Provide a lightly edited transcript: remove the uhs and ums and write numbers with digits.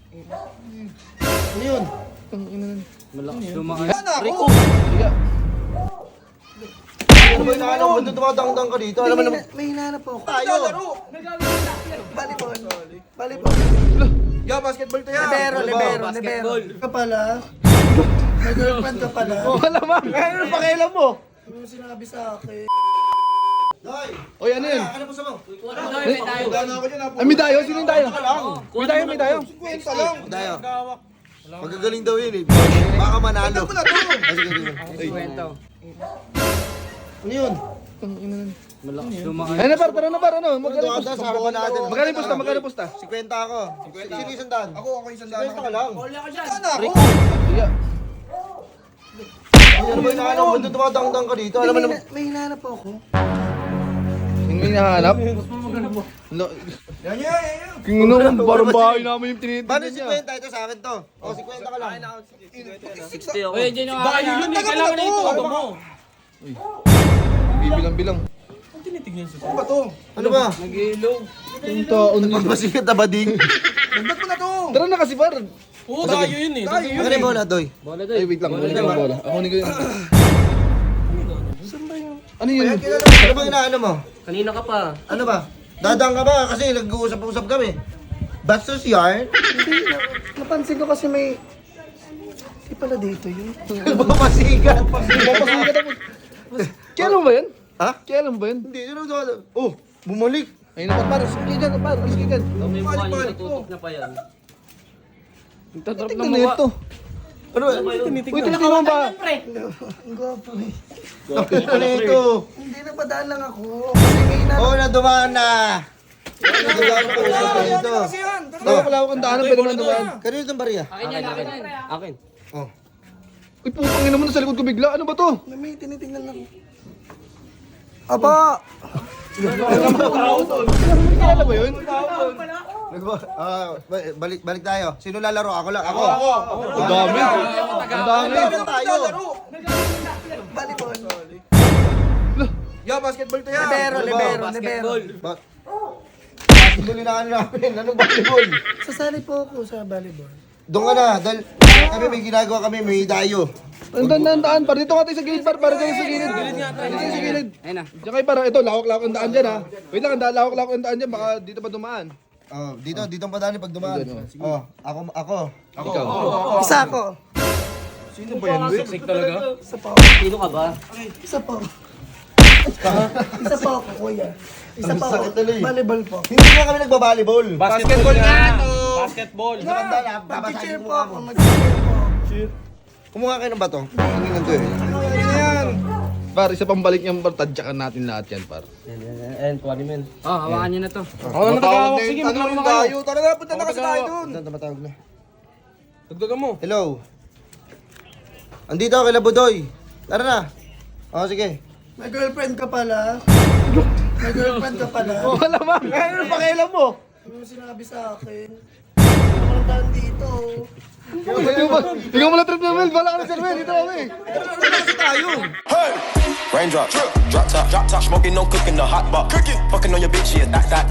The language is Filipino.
Ano yun? Malakas lumakas. Ano ako? Rico! Ano ba inaano? Ba't dumadang-dang ka dito? Alam mo naman. May hinahanap ako. Tayo! Volleyball. Volleyball. Yo, basketball to yan! Libero. Basketball. Ka pala. May girlfriend ka pala. Wala man! Ano pakialam mo? Ano sinabi sa akin? Doy! Oy, ano yun? Ano po sa mo? May tayo. Gano'n ako dyan. Ay, may dayo? Sino yung dayo? May dayo. Kwenta lang. Dayo. Magagaling daw yun eh. Baka manalo. Ano na to? Sige. Kwento. Ano yun? Malakas lumakas. Ay, tara na par, ano? Magkano pusta sa harapan natin? Magkano pusta? 50 ako. Sino yung sandaan? Ako yung sandaan. 50 ka lang. Rico! Ano ba inaano? Ba't dumadang-dang ka dito? Alam mo naman. May hinahanap ako. Yung may nahanap? Yan. Kung ano, parang bahay namin yung Paano tinitignan 50? niya. Ito sa akin to. O, 50 ka lang. 60 ako. Uy, dyan yung akin. Yun, kailangan na ito. Ano mo? Bibilang-bilang. Ano ba to? Ano ba? Nag-ilog. Yung taon niya. Magpasikat na ba ding? Tara na kasi par. Oo, tayo yun eh. Ano yung bola, Doy? Bola Ay, doy. wait lang. Kunin ko yung bola. Ako ni ko yun. Ano yun? Ano ba inaano mo? Kanina ka pa. Ano ba? Dadang ka ba? Kasi nag-uusap-usap kami. Bastos yarn? Napansin ko kasi may... Di pala dito yun. Magpasikat. Papasikat ako. Kailan ba yan? Ha? Kailan ba yan? Hindi, ano ba? Oh, bumalik. Ayun na par. Sige dyan, par. Sige dyan. May mukha niyo natutok na pa yan. Nagtatrap ng Tingnan na mukha. ito. Ano ba? Uy, tinitingnan mo ba? Ang gwapo eh. Ano ito? Hindi, napadaan lang ako. Kasi may hinahanap. Oh, nadumaan na. Nadumaan po ito. Nakalawak ang daanan, pero nandumaan. Kanino itong bariya? Akin yan, akin. Akin. Oh. Uy, putang ina mo na sa likod ko bigla. Ano ba to? May tinitingnan lang. Aba! Kilala ba yun? Balik tayo. Sino lalaro? Ako lang. Ako. Ang dami. Ang dami. Meron tayo. Volleyball. Yo, basketball to yan. Libero. Basketball. Basketball yung naano namin. Anong basketball? Sasali po ako sa volleyball. Doon ka na. Dahil kami may ginagawa kami. May dayo. Ang daan, par. Dito ka tayo sa gilid, par. Para tayo sa gilid. Dito tayo sa gilid. Ayun na. Diyan kayo, para. Ito, lawak-lawak ang daan dyan, ha. Wait lang, lawak-lawak ang daan dyan. Baka dito pa dumaan. Oh, dito ang padali pag dumaan. Oh, ako. Ikaw. Isa ako. Sino ba yan? Siksik talaga. Isa po. Sino ka ba? Isa po. Isa po ako, kuya. Isa po ako. sakit tuloy. Volleyball po. Hindi nga kami nagbabalibol. Basketball nga. Basketball. Matanda na. Mag-cheer Babasahin po mo ako. ako. Mag-cheer po. Kumuha kayo ng bato. Tingnan ko eh. Par, isa pang balik niyang par. Tadyakan natin lahat yan, par. And kuha men. Oh, hawakan niyo na to. Ako na matawag. Sige, Ano yung dayo? Tara na, punta na kasi tayo dun. Tumatawag na. Dagdagan mo. Hello. Andito ako kila Budoy. Tara na. Oh, sige. May girlfriend ka pala. May girlfriend ka pala. Wala man. Ano pakialam mo? Ano sinabi sa akin? Ano ba dito? Ikaw mo na trip na Mel. Bala ka na sir Mel. Dito kami. Raindrop, drop top, smoking, no cooking, the hot pot, fucking on your bitch, yeah, that.